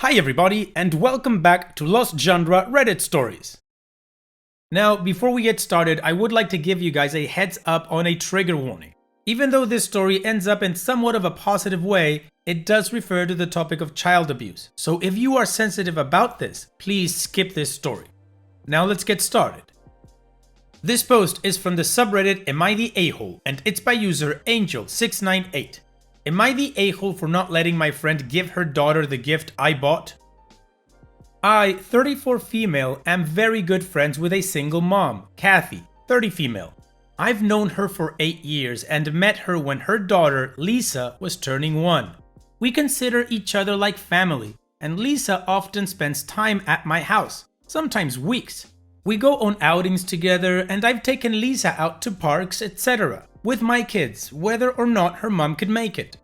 Hi everybody, and welcome back to Lost Genre Reddit Stories. Now, before we get started, I would like to give you guys a heads up on a trigger warning. Even though this story ends up in somewhat of a positive way, it does refer to the topic of child abuse. So if you are sensitive about this, please skip this story. Now let's get started. This post is from the subreddit Am I the A-hole, and it's by user Angel698. Am I the a-hole for not letting my friend give her daughter the gift I bought? I, 34 female, am very good friends with a single mom, Kathy, 30 female. I've known her for 8 years and met her when her daughter, Lisa, was turning 1. We consider each other like family, and Lisa often spends time at my house, sometimes weeks. We go on outings together, and I've taken Lisa out to parks, etc. with my kids, whether or not her mom could make it.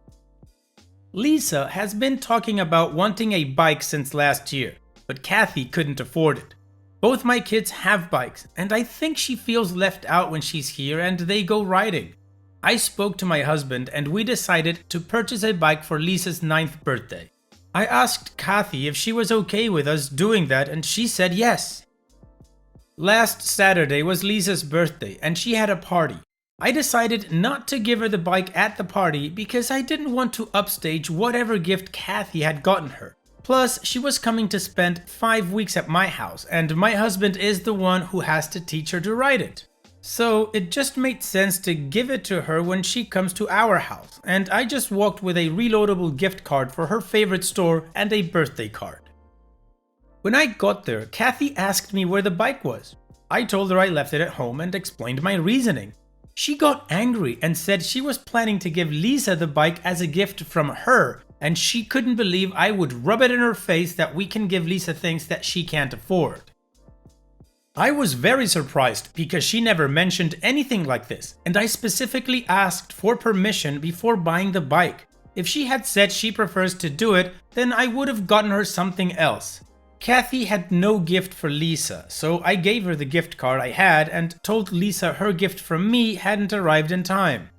Lisa has been talking about wanting a bike since last year, but Kathy couldn't afford it. Both my kids have bikes, and I think she feels left out when she's here and they go riding. I spoke to my husband and we decided to purchase a bike for Lisa's 9th birthday. I asked Kathy if she was okay with us doing that and she said yes. Last Saturday was Lisa's birthday and she had a party. I decided not to give her the bike at the party because I didn't want to upstage whatever gift Kathy had gotten her. Plus, she was coming to spend 5 weeks at my house and my husband is the one who has to teach her to ride it. So it just made sense to give it to her when she comes to our house, and I just walked with a reloadable gift card for her favorite store and a birthday card. When I got there, Kathy asked me where the bike was. I told her I left it at home and explained my reasoning. She got angry and said she was planning to give Lisa the bike as a gift from her, and she couldn't believe I would rub it in her face that we can give Lisa things that she can't afford. I was very surprised because she never mentioned anything like this, and I specifically asked for permission before buying the bike. If she had said she prefers to do it, then I would have gotten her something else. Kathy had no gift for Lisa, so I gave her the gift card I had and told Lisa her gift from me hadn't arrived in time.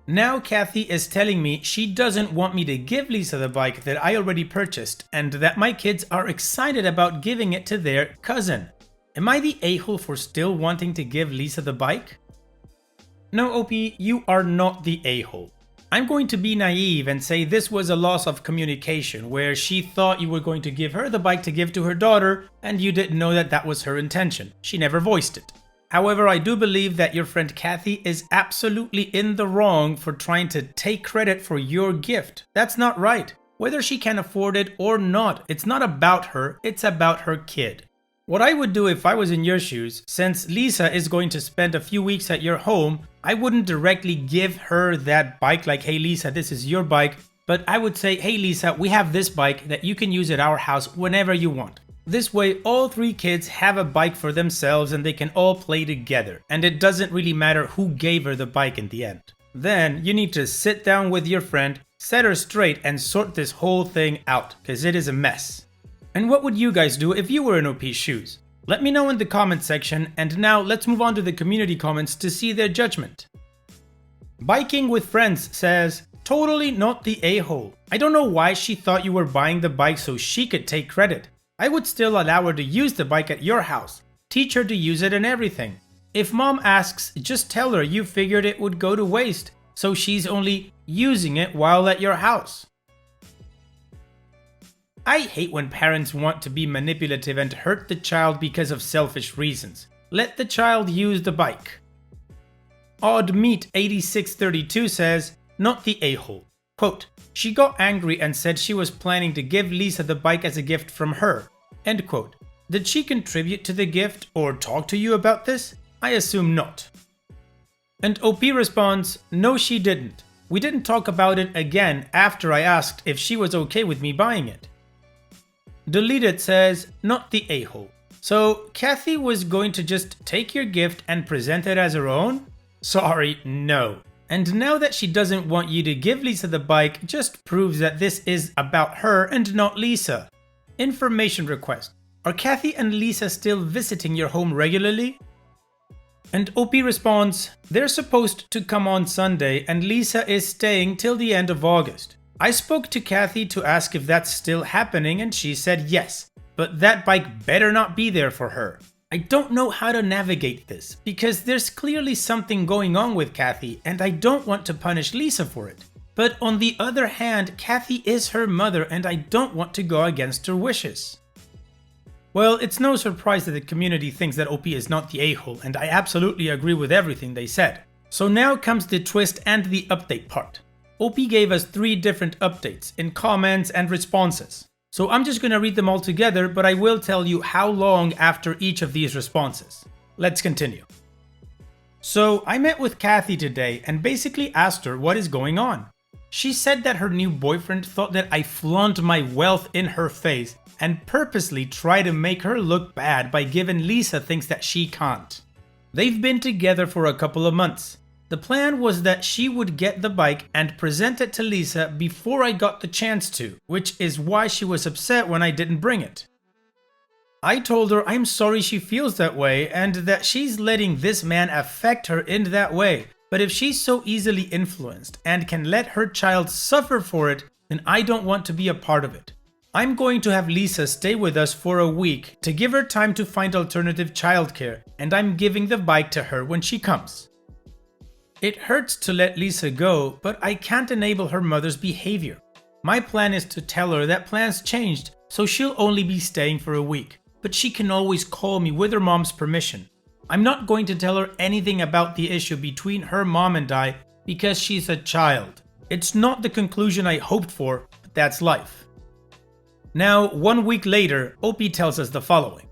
Now Kathy is telling me she doesn't want me to give Lisa the bike that I already purchased and that my kids are excited about giving it to their cousin. Am I the a-hole for still wanting to give Lisa the bike? No, OP, you are not the a-hole. I'm going to be naive and say this was a loss of communication where she thought you were going to give her the bike to give to her daughter and you didn't know that that was her intention. She never voiced it. However, I do believe that your friend Kathy is absolutely in the wrong for trying to take credit for your gift. That's not right. Whether she can afford it or not, it's not about her, it's about her kid. What I would do if I was in your shoes, since Lisa is going to spend a few weeks at your home, I wouldn't directly give her that bike like, hey Lisa, this is your bike, but I would say, hey Lisa, we have this bike that you can use at our house whenever you want. This way, all 3 kids have a bike for themselves and they can all play together, and it doesn't really matter who gave her the bike in the end. Then, you need to sit down with your friend, set her straight, and sort this whole thing out, cause it is a mess. And what would you guys do if you were in OP's shoes? Let me know in the comments section, and now let's move on to the community comments to see their judgment. Biking with Friends says, totally not the a-hole. I don't know why she thought you were buying the bike so she could take credit. I would still allow her to use the bike at your house. Teach her to use it and everything. If mom asks, just tell her you figured it would go to waste, so she's only using it while at your house. I hate when parents want to be manipulative and hurt the child because of selfish reasons. Let the child use the bike. OddMeat8632 says, not the a-hole. Quote, she got angry and said she was planning to give Lisa the bike as a gift from her. End quote. Did she contribute to the gift or talk to you about this? I assume not. And OP responds, no she didn't. We didn't talk about it again after I asked if she was okay with me buying it. Deleted says, not the a-hole. So Kathy was going to just take your gift and present it as her own? Sorry, no. And now that she doesn't want you to give Lisa the bike just proves that this is about her and not Lisa. Information request. Are Kathy and Lisa still visiting your home regularly? And OP responds, they're supposed to come on Sunday and Lisa is staying till the end of August. I spoke to Kathy to ask if that's still happening and she said yes, but that bike better not be there for her. I don't know how to navigate this because there's clearly something going on with Kathy and I don't want to punish Lisa for it. But on the other hand, Kathy is her mother and I don't want to go against her wishes. Well, it's no surprise that the community thinks that OP is not the a-hole, and I absolutely agree with everything they said. So now comes the twist and the update part. OP gave us 3 different updates in comments and responses. So I'm just gonna read them all together, but I will tell you how long after each of these responses. Let's continue. So I met with Kathy today and basically asked her what is going on. She said that her new boyfriend thought that I flaunt my wealth in her face and purposely try to make her look bad by giving Lisa things that she can't. They've been together for a couple of months. The plan was that she would get the bike and present it to Lisa before I got the chance to, which is why she was upset when I didn't bring it. I told her I'm sorry she feels that way and that she's letting this man affect her in that way, but if she's so easily influenced and can let her child suffer for it, then I don't want to be a part of it. I'm going to have Lisa stay with us for a week to give her time to find alternative childcare, and I'm giving the bike to her when she comes. It hurts to let Lisa go, but I can't enable her mother's behavior. My plan is to tell her that plans changed, so she'll only be staying for a week, but she can always call me with her mom's permission. I'm not going to tell her anything about the issue between her mom and I because she's a child. It's not the conclusion I hoped for, but that's life. Now, 1 week later, OP tells us the following.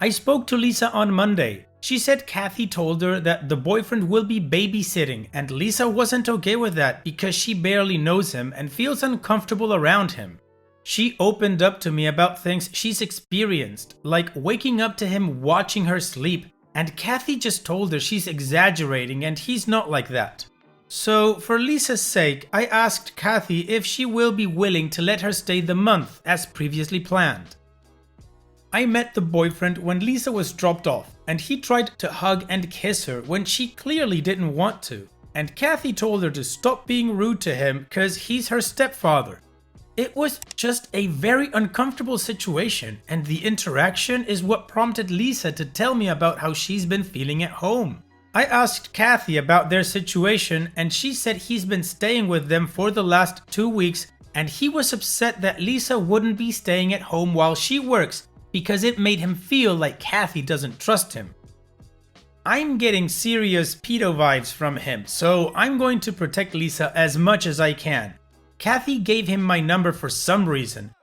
I spoke to Lisa on Monday. She said Kathy told her that the boyfriend will be babysitting and Lisa wasn't okay with that because she barely knows him and feels uncomfortable around him. She opened up to me about things she's experienced, like waking up to him watching her sleep, and Kathy just told her she's exaggerating and he's not like that. So, for Lisa's sake, I asked Kathy if she will be willing to let her stay the month as previously planned. I met the boyfriend when Lisa was dropped off, and he tried to hug and kiss her when she clearly didn't want to, and Kathy told her to stop being rude to him cause he's her stepfather. It was just a very uncomfortable situation, and the interaction is what prompted Lisa to tell me about how she's been feeling at home. I asked Kathy about their situation and she said he's been staying with them for the last 2 weeks and he was upset that Lisa wouldn't be staying at home while she works because it made him feel like Kathy doesn't trust him. I'm getting serious pedo vibes from him, so I'm going to protect Lisa as much as I can. Kathy gave him my number for some reason,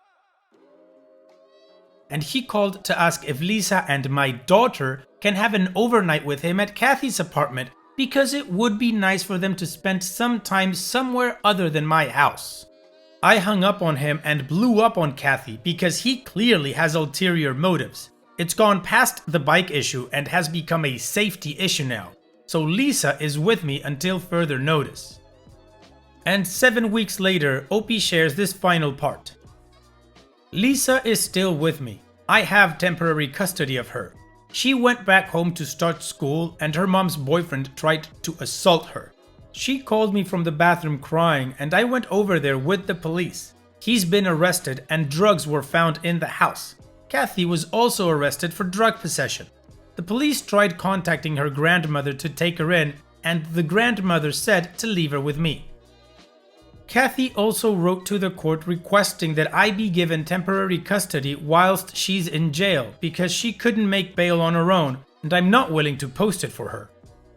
and he called to ask if Lisa and my daughter can have an overnight with him at Kathy's apartment because it would be nice for them to spend some time somewhere other than my house. I hung up on him and blew up on Kathy because he clearly has ulterior motives. It's gone past the bike issue and has become a safety issue now, so Lisa is with me until further notice. And 7 weeks later, OP shares this final part. Lisa is still with me. I have temporary custody of her. She went back home to start school and her mom's boyfriend tried to assault her. She called me from the bathroom crying and I went over there with the police. He's been arrested and drugs were found in the house. Kathy was also arrested for drug possession. The police tried contacting her grandmother to take her in and the grandmother said to leave her with me. Kathy also wrote to the court requesting that I be given temporary custody whilst she's in jail because she couldn't make bail on her own and I'm not willing to post it for her.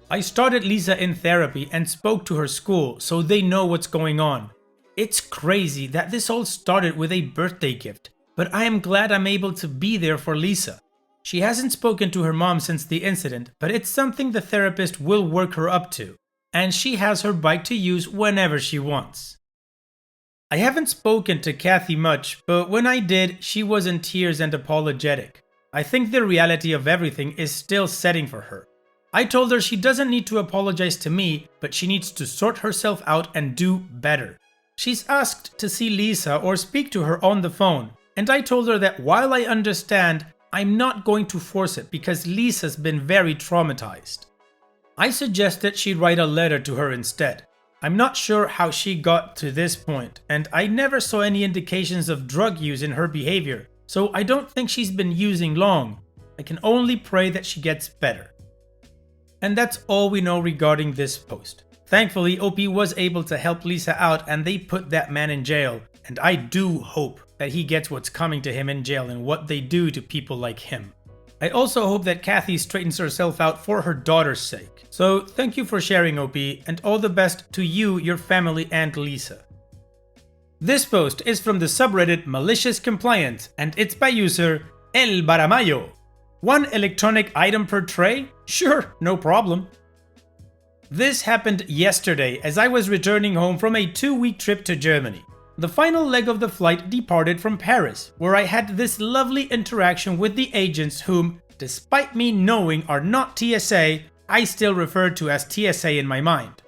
I started Lisa in therapy and spoke to her school so they know what's going on. It's crazy that this all started with a birthday gift, but I am glad I'm able to be there for Lisa. She hasn't spoken to her mom since the incident, but it's something the therapist will work her up to, and she has her bike to use whenever she wants. I haven't spoken to Kathy much, but when I did, she was in tears and apologetic. I think the reality of everything is still setting for her. I told her she doesn't need to apologize to me, but she needs to sort herself out and do better. She's asked to see Lisa or speak to her on the phone, and I told her that while I understand, I'm not going to force it because Lisa's been very traumatized. I suggested she write a letter to her instead. I'm not sure how she got to this point, and I never saw any indications of drug use in her behavior, so I don't think she's been using long. I can only pray that she gets better. And that's all we know regarding this post. Thankfully, OP was able to help Lisa out and they put that man in jail, and I do hope that he gets what's coming to him in jail and what they do to people like him. I also hope that Kathy straightens herself out for her daughter's sake. So thank you for sharing, OP, and all the best to you, your family, and Lisa. This post is from the subreddit Malicious Compliance, and it's by user El Baramayo. One electronic item per tray? Sure, no problem. This happened yesterday as I was returning home from a 2-week trip to Germany. The final leg of the flight departed from Paris, where I had this lovely interaction with the agents whom, despite me knowing are not TSA, I still refer to as TSA in my mind.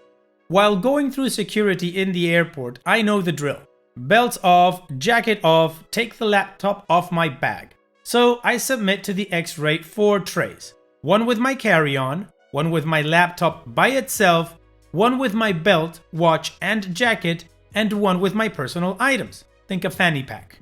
While going through security in the airport, I know the drill. Belts off, jacket off, take the laptop off my bag. So I submit to the X-ray 4 trays. One with my carry-on, one with my laptop by itself, one with my belt, watch and jacket, and one with my personal items. Think a fanny pack.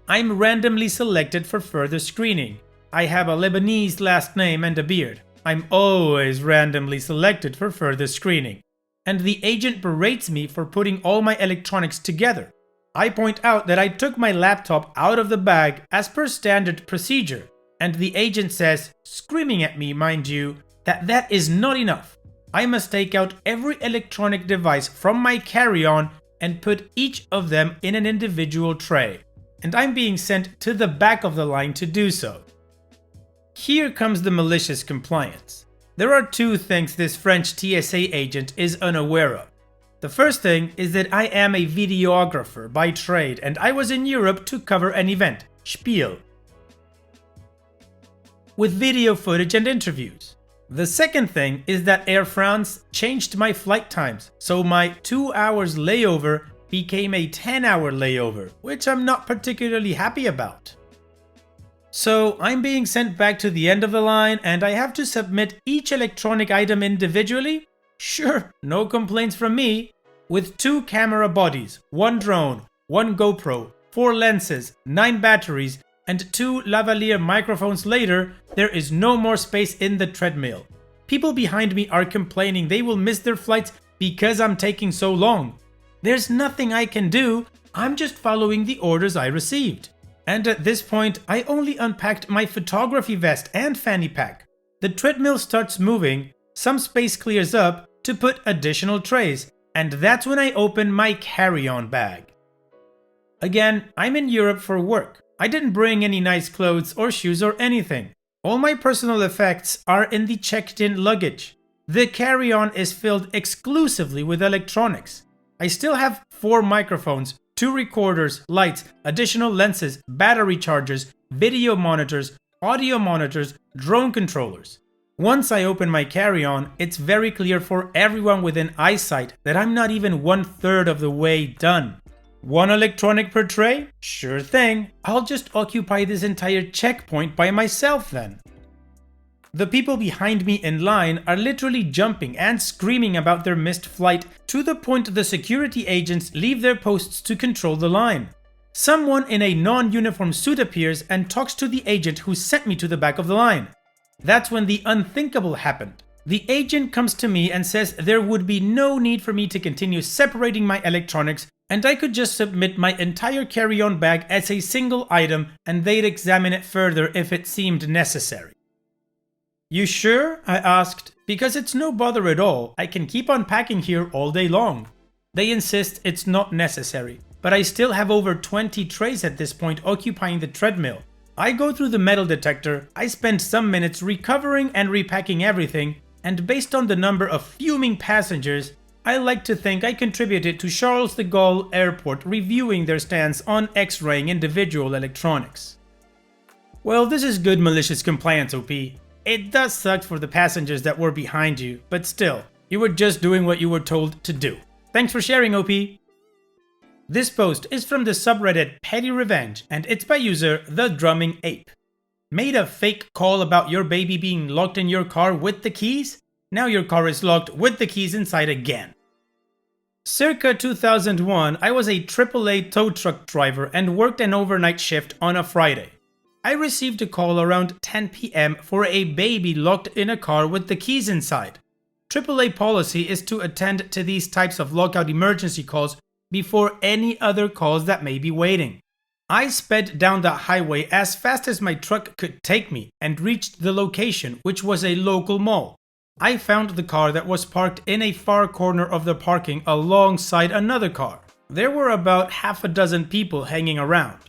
I'm randomly selected for further screening. I have a Lebanese last name and a beard. I'm always randomly selected for further screening. And the agent berates me for putting all my electronics together. I point out that I took my laptop out of the bag as per standard procedure, and the agent says, screaming at me mind you, that is not enough. I must take out every electronic device from my carry-on and put each of them in an individual tray, and I'm being sent to the back of the line to do so. Here comes the malicious compliance. There are 2 things this French TSA agent is unaware of. The first thing is that I am a videographer by trade and I was in Europe to cover an event, Spiel, with video footage and interviews. The second thing is that Air France changed my flight times, so my 2 hours layover became a 10-hour layover, which I'm not particularly happy about. So I'm being sent back to the end of the line and I have to submit each electronic item individually? Sure, no complaints from me. With 2 camera bodies, 1 drone, 1 GoPro, 4 lenses, 9 batteries, and 2 lavalier microphones later, there is no more space in the treadmill. People behind me are complaining they will miss their flights because I'm taking so long. There's nothing I can do, I'm just following the orders I received. And at this point, I only unpacked my photography vest and fanny pack. The treadmill starts moving, some space clears up to put additional trays, and that's when I open my carry-on bag. Again, I'm in Europe for work. I didn't bring any nice clothes or shoes or anything. All my personal effects are in the checked-in luggage. The carry-on is filled exclusively with electronics. I still have 4 microphones, 2 recorders, lights, additional lenses, battery chargers, video monitors, audio monitors, drone controllers. Once I open my carry-on, it's very clear for everyone within eyesight that I'm not even 1/3 of the way done. 1 electronic per tray? Sure thing. I'll just occupy this entire checkpoint by myself then. The people behind me in line are literally jumping and screaming about their missed flight to the point the security agents leave their posts to control the line. Someone in a non-uniform suit appears and talks to the agent who sent me to the back of the line. That's when the unthinkable happened. The agent comes to me and says there would be no need for me to continue separating my electronics and I could just submit my entire carry-on bag as a single item and they'd examine it further if it seemed necessary. You sure? I asked, because it's no bother at all, I can keep unpacking here all day long. They insist it's not necessary, but I still have over 20 trays at this point occupying the treadmill. I go through the metal detector, I spend some minutes recovering and repacking everything, and based on the number of fuming passengers, I like to think I contributed to Charles de Gaulle Airport reviewing their stance on X-raying individual electronics. Well, this is good malicious compliance, OP. It does suck for the passengers that were behind you, but still, you were just doing what you were told to do. Thanks for sharing, OP. This post is from the subreddit Petty Revenge, and it's by user The Drumming Ape. Made a fake call about your baby being locked in your car with the keys? Now your car is locked with the keys inside again. Circa 2001, I was a AAA tow truck driver and worked an overnight shift on a Friday. I received a call around 10 p.m. for a baby locked in a car with the keys inside. AAA policy is to attend to these types of lockout emergency calls before any other calls that may be waiting. I sped down the highway as fast as my truck could take me and reached the location, which was a local mall. I found the car that was parked in a far corner of the parking alongside another car. There were about half a dozen people hanging around.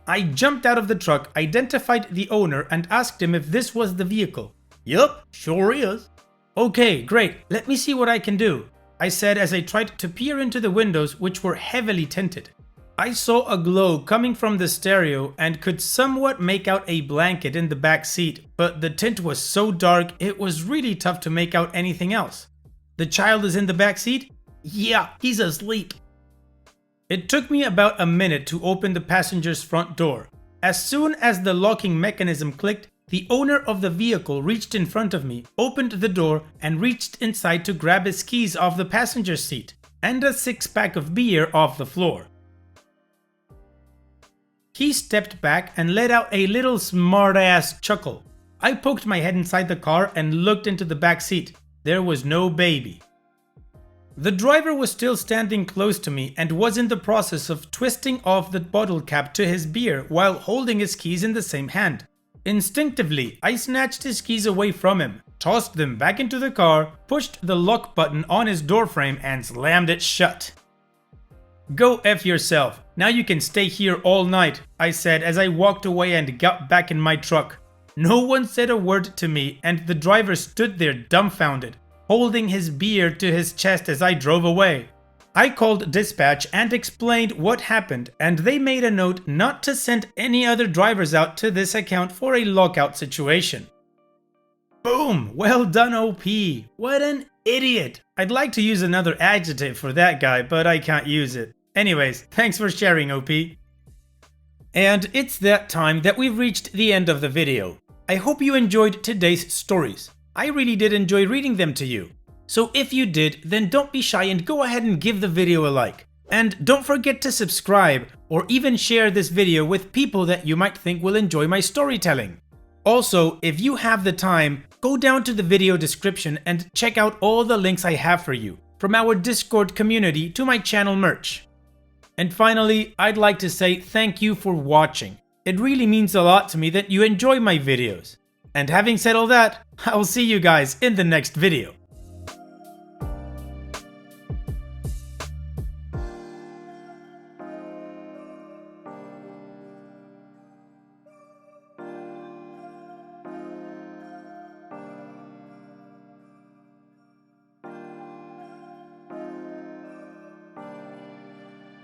I jumped out of the truck, identified the owner, and asked him if this was the vehicle. "Yup, sure is." "Okay, great, let me see what I can do," I said as I tried to peer into the windows, which were heavily tinted. I saw a glow coming from the stereo and could somewhat make out a blanket in the back seat, but the tint was so dark it was really tough to make out anything else. "The child is in the back seat?" "Yeah, he's asleep." It took me about a minute to open the passenger's front door. As soon as the locking mechanism clicked, the owner of the vehicle reached in front of me, opened the door, and reached inside to grab his keys off the passenger seat and a six-pack of beer off the floor. He stepped back and let out a little smart-ass chuckle. I poked my head inside the car and looked into the back seat. There was no baby. The driver was still standing close to me and was in the process of twisting off the bottle cap to his beer while holding his keys in the same hand. Instinctively, I snatched his keys away from him, tossed them back into the car, pushed the lock button on his doorframe and slammed it shut. "Go F yourself. Now you can stay here all night," I said as I walked away and got back in my truck. No one said a word to me and the driver stood there dumbfounded, holding his beer to his chest as I drove away. I called dispatch and explained what happened, and they made a note not to send any other drivers out to this account for a lockout situation. Boom! Well done, OP. What an idiot. I'd like to use another adjective for that guy, but I can't use it. Anyways, thanks for sharing, OP. And it's that time that we've reached the end of the video. I hope you enjoyed today's stories. I really did enjoy reading them to you. So if you did, then don't be shy and go ahead and give the video a like. And don't forget to subscribe or even share this video with people that you might think will enjoy my storytelling. Also, if you have the time, go down to the video description and check out all the links I have for you, from our Discord community to my channel merch. And finally, I'd like to say thank you for watching. It really means a lot to me that you enjoy my videos. And having said all that, I'll see you guys in the next video.